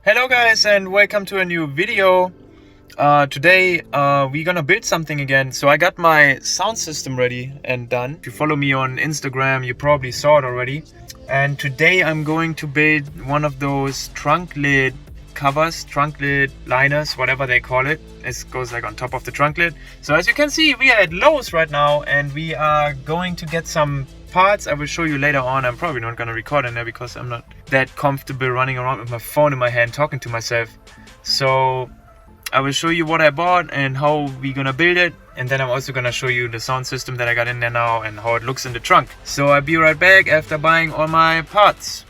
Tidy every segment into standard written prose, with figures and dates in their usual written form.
Hello guys and welcome to a new video. Today we're gonna build something again. So I got my sound system ready and done. If you follow me on Instagram, you probably saw it already. And today I'm going to build one of those trunk lid covers, trunk lid liners, whatever they call it. It goes like on top of the trunk lid. So as you can see, we are at Lowe's right now and we are going to get some parts. I will show you later on. I'm probably not going to record in there because I'm not that comfortable running around with my phone in my hand talking to myself. So I will show you what I bought and how we're gonna build it, and then I'm also gonna show you the sound system that I got in there now and how it looks in the trunk. So I'll be right back after buying all my parts.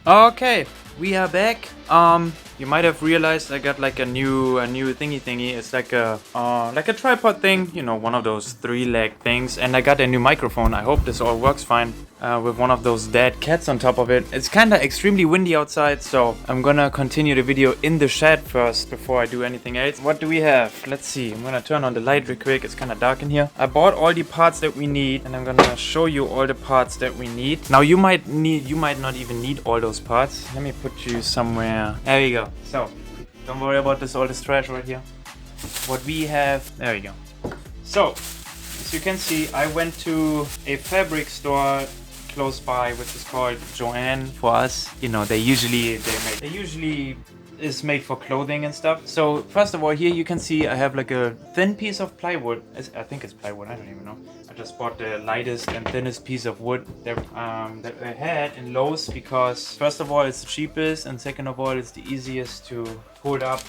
Okay, we are back. You might have realized I got like a new thingy. It's like a tripod thing, you know, one of those 3-leg things. And I got a new microphone. I hope this all works fine with one of those dead cats on top of it. It's kind of extremely windy outside, so I'm gonna continue the video in the shed first before I do anything else. What do we have? Let's see. I'm gonna turn on the light real quick. It's kind of dark in here. I bought all the parts that we need, and I'm gonna show you all the parts that we need. Now you might not even need all those parts. Let me put you somewhere. There we go. So don't worry about all this trash right here. What we have, there we go. So as you can see, I went to a fabric store close by, which is called Tyon for us. You know, they usually is made for clothing and stuff. So first of all, here you can see I have like a thin piece of plywood. I think it's plywood, I don't even know. I just bought the lightest and thinnest piece of wood that I had in Lowe's, because first of all it's the cheapest, and second of all it's the easiest to hold up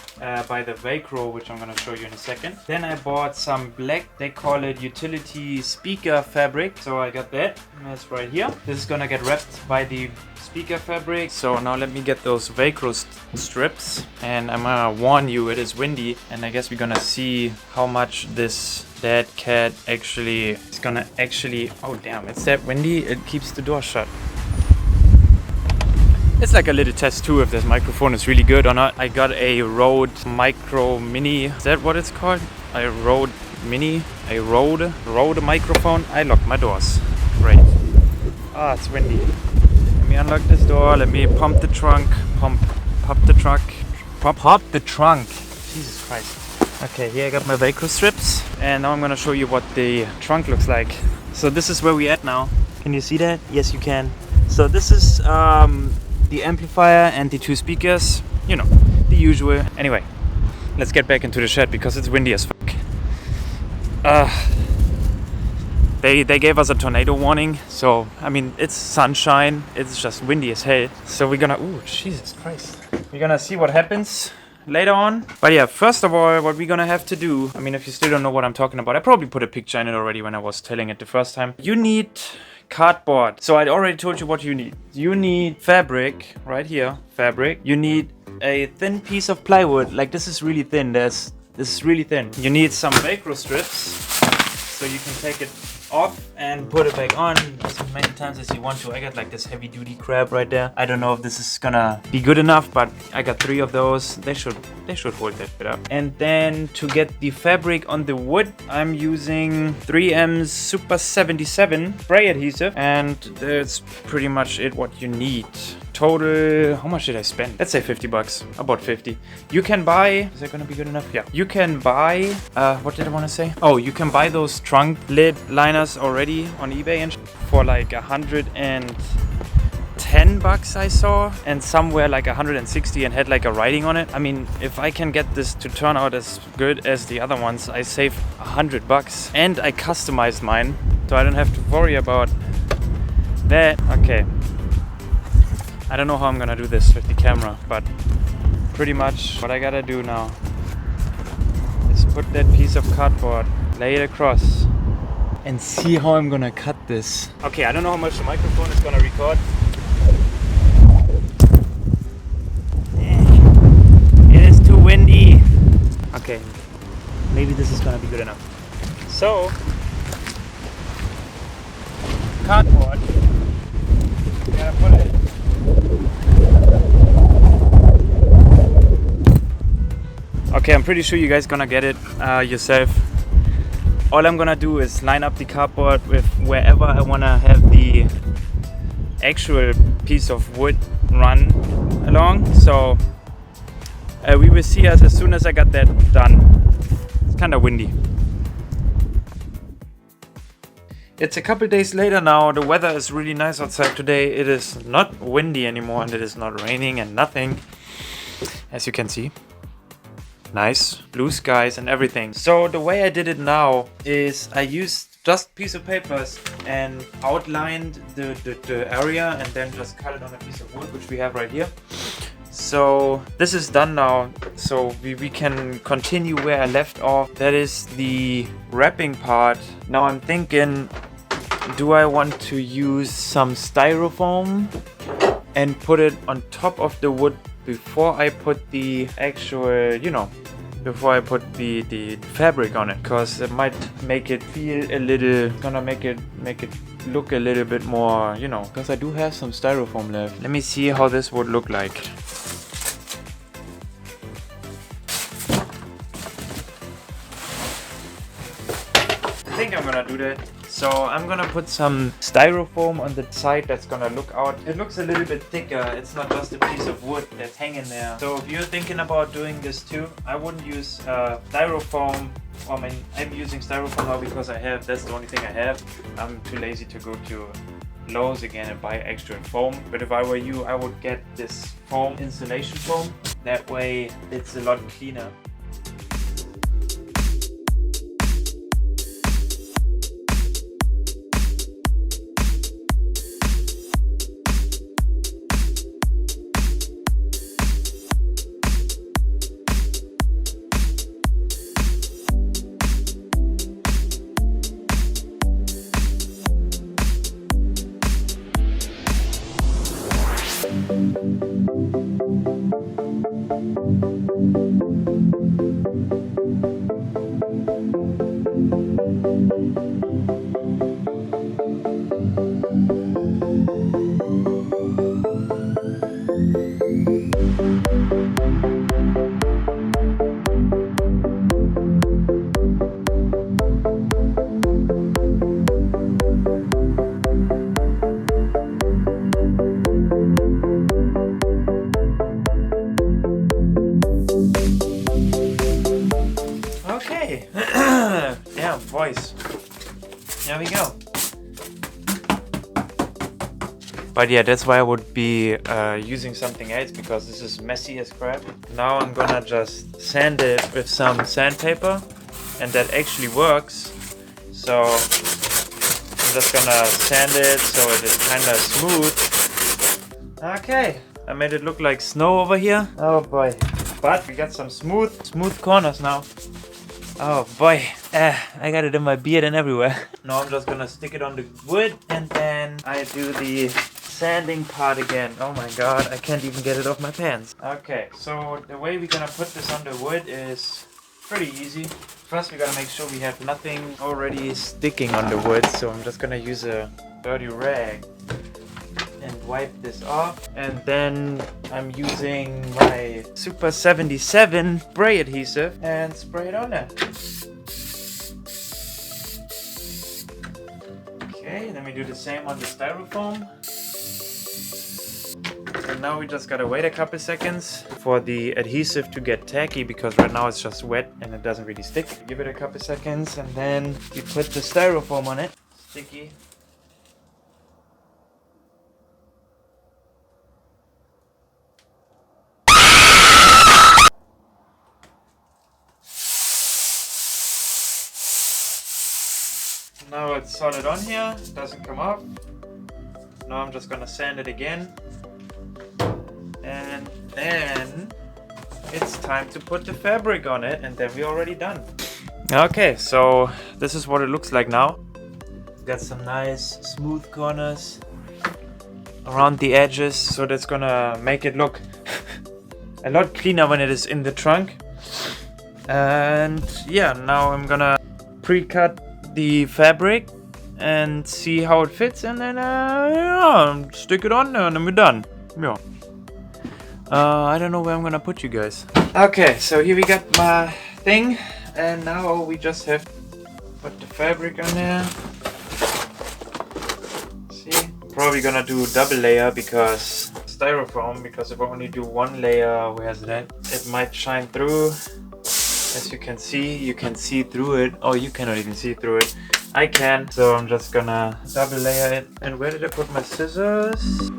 by the Velcro, which I'm gonna show you in a second. Then I bought some black, they call it utility speaker fabric, so I got that, and that's right here. This is gonna get wrapped by the speaker fabric. So now let me get those Velcro strips, and I'm gonna warn you, it is windy, and I guess we're gonna see how much this dead cat actually is gonna oh damn, it's that windy, it keeps the door shut. It's like a little test too if this microphone is really good or not. I got a Rode Micro Mini, is that what it's called? A Rode microphone. I locked my doors. Great. Ah, it's windy. Let me unlock this door, let me pump the trunk. Pump the trunk. Jesus Christ. Okay, here I got my Velcro strips, and now I'm gonna show you what the trunk looks like. So this is where we at now. Can you see that? Yes, you can. So this is the amplifier and the 2 speakers, you know, the usual. Anyway, let's get back into the shed because it's windy as fuck. They gave us a tornado warning, so I mean it's sunshine, it's just windy as hell. So we're gonna, ooh, Jesus Christ. We're gonna see what happens later on. But yeah, first of all, what we're gonna have to do, I mean, if you still don't know what I'm talking about, I probably put a picture in it already when I was telling it the first time. You need cardboard. So I already told you what you need. You need fabric, right here, fabric. You need a thin piece of plywood, like this is really thin, this is really thin. You need some Velcro strips, so you can take it off and put it back on as many times as you want to. I got like this heavy duty crap right there. I don't know if this is gonna be good enough, but I got 3 of those. They should hold that bit up. And then to get the fabric on the wood, I'm using 3M's Super 77 spray adhesive, and that's pretty much it what you need. Total, how much did I spend? Let's say 50 bucks, about 50. You can buy, is that gonna be good enough? Yeah. You can buy, what did I wanna say? Oh, you can buy those trunk lid liners already on eBay and for like 110 bucks I saw, and somewhere like 160, and had like a writing on it. I mean, if I can get this to turn out as good as the other ones, I save 100 bucks, and I customized mine, so I don't have to worry about that. Okay. I don't know how I'm gonna do this with the camera, but pretty much what I gotta do now is put that piece of cardboard, lay it across, and see how I'm gonna cut this. Okay, I don't know how much the microphone is gonna record. It is too windy. Okay, maybe this is gonna be good enough. So, cardboard. You gotta put it Okay, I'm pretty sure you guys gonna get it yourself. All I'm gonna do is line up the cardboard with wherever I wanna have the actual piece of wood run along. So we will see as soon as I got that done. It's kind of windy. It's a couple days later now. The weather is really nice outside today. It is not windy anymore and it is not raining and nothing, as you can see. Nice blue skies and everything. So the way I did it now is I used just piece of papers and outlined the area and then just cut it on a piece of wood, which we have right here. So this is done now, so we can continue where I left off. That is the wrapping part. Now I'm thinking, do I want to use some styrofoam and put it on top of the wood before I put the actual, you know, before I put the fabric on it, because it might make it feel a little, gonna make it look a little bit more, you know, because I do have some styrofoam left. Let me see how this would look like. I think I'm gonna do that. So I'm gonna put some styrofoam on the side that's gonna look out. It looks a little bit thicker. It's not just a piece of wood that's hanging there. So if you're thinking about doing this too, I wouldn't use styrofoam. I mean, I'm using styrofoam now because that's the only thing I have. I'm too lazy to go to Lowe's again and buy extra foam. But if I were you, I would get this foam, insulation foam. That way it's a lot cleaner. Okay, yeah, voice. There we go. But yeah, that's why I would be using something else, because this is messy as crap. Now I'm gonna just sand it with some sandpaper, and that actually works. So I'm just gonna sand it so it is kind of smooth. Okay, I made it look like snow over here. Oh boy. But we got some smooth corners now. Oh boy, I got it in my beard and everywhere. Now I'm just gonna stick it on the wood and then I do the sanding part again. Oh my god, I can't even get it off my pants. Okay, so the way we're gonna put this on the wood is pretty easy. First we gotta make sure we have nothing already sticking on the wood, so I'm just gonna use a dirty rag and wipe this off. And then I'm using my Super 77 spray adhesive and spray it on there. Okay, then we do the same on the styrofoam. And now we just gotta wait a couple seconds for the adhesive to get tacky, because right now it's just wet and it doesn't really stick. Give it a couple seconds and then you put the styrofoam on it. Sticky. Now it's solid on here, it doesn't come off. Now I'm just gonna sand it again. And then it's time to put the fabric on it, and then we're already done. Okay, so this is what it looks like now. Got some nice smooth corners around the edges, so that's gonna make it look a lot cleaner when it is in the trunk. And yeah, now I'm gonna pre-cut the fabric and see how it fits, and then yeah, stick it on there and then we're done. Yeah. I don't know where I'm gonna put you guys. Okay, so here we got my thing, and now we just have to put the fabric on there. See, probably gonna do double layer because styrofoam, because if I only do one layer, where's that? It might shine through. As you can see through it. Oh, you cannot even see through it. I can, so I'm just gonna double layer it. And where did I put my scissors?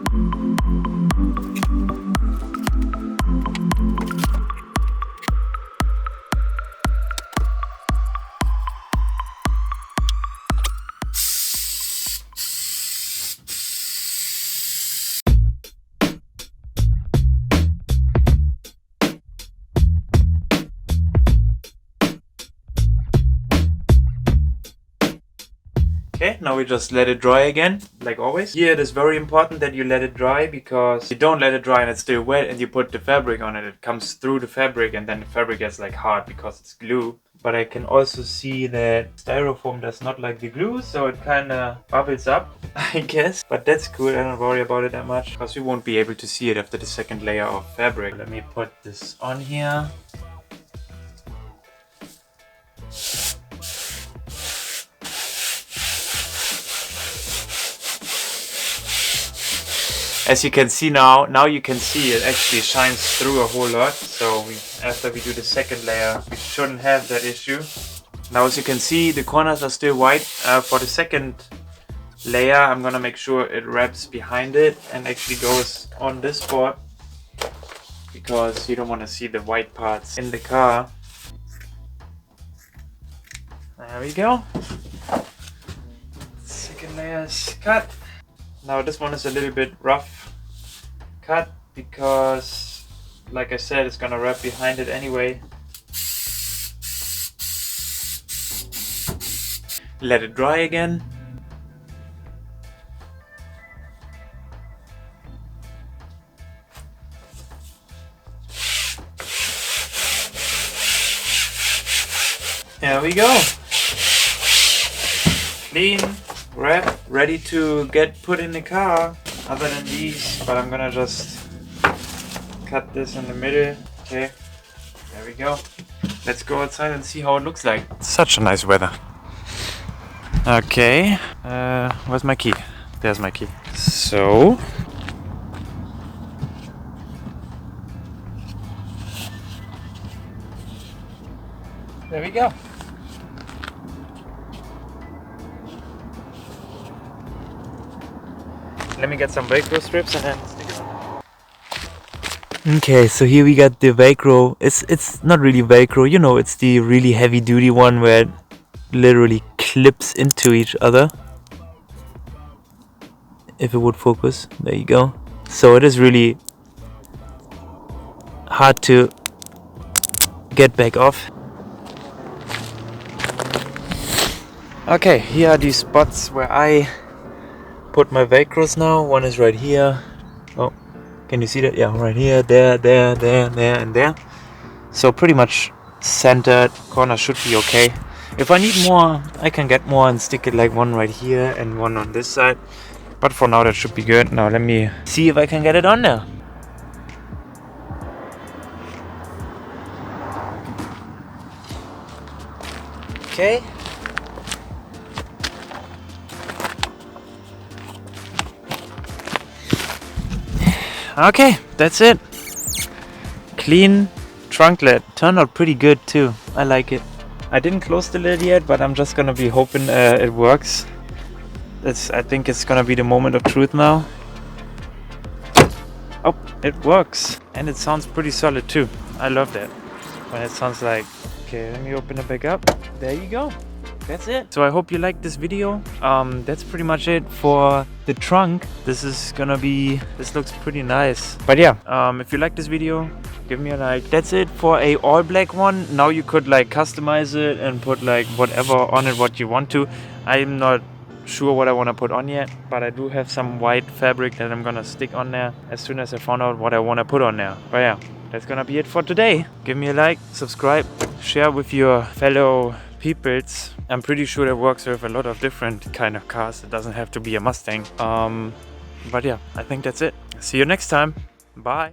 Okay, now we just let it dry again, like always. Here it is very important that you let it dry, because if you don't let it dry and it's still wet and you put the fabric on it, it comes through the fabric and then the fabric gets like hard because it's glue. But I can also see that styrofoam does not like the glue, so it kind of bubbles up, I guess. But that's cool, I don't worry about it that much, because we won't be able to see it after the second layer of fabric. Let me put this on here. As you can see now you can see it actually shines through a whole lot. So after we do the second layer, we shouldn't have that issue. Now as you can see, the corners are still white. For the second layer, I'm gonna make sure it wraps behind it and actually goes on this board, because you don't want to see the white parts in the car. There we go. Second layer is cut. Now this one is a little bit rough cut, because like I said, it's gonna wrap behind it anyway. Let it dry again. There we go. Clean, wrap, ready to get put in the car. Other than these, but I'm gonna just cut this in the middle. Okay, there we go. Let's go outside and see how it looks like. Such a nice weather. Okay, where's my key? There's my key. So there we go. Let me get some Velcro strips and then stick it on. Okay, so here we got the Velcro. It's not really Velcro, you know, it's the really heavy duty one where it literally clips into each other. If it would focus, there you go. So it is really hard to get back off. Okay, here are these spots where I put my Velcros now. One is right here. Oh, can you see that? Yeah, right here, there, and there. So pretty much centered. Corner should be okay. If I need more, I can get more and stick it like one right here and one on this side. But for now that should be good. Now let me see if I can get it on there. Okay. Okay, that's it. Clean trunk lid. Turned out pretty good too. I like it. I didn't close the lid yet, but I'm just gonna be hoping it works. I think it's gonna be the moment of truth now. Oh, it works. And it sounds pretty solid too. I love that. When it sounds like... Okay, let me open it back up. There you go. That's it. So I hope you liked this video. That's pretty much it for the trunk. This looks pretty nice. But yeah, if you like this video, give me a like. That's it for a all black one. Now you could like customize it and put like whatever on it what you want to. I'm not sure what I want to put on yet, but I do have some white fabric that I'm gonna stick on there as soon as I found out what I want to put on there. But yeah, that's gonna be it for today. Give me a like, subscribe, share with your fellow peoples. I'm pretty sure that works with a lot of different kind of cars. It doesn't have to be a Mustang. But yeah, I think that's it. See you next time. Bye.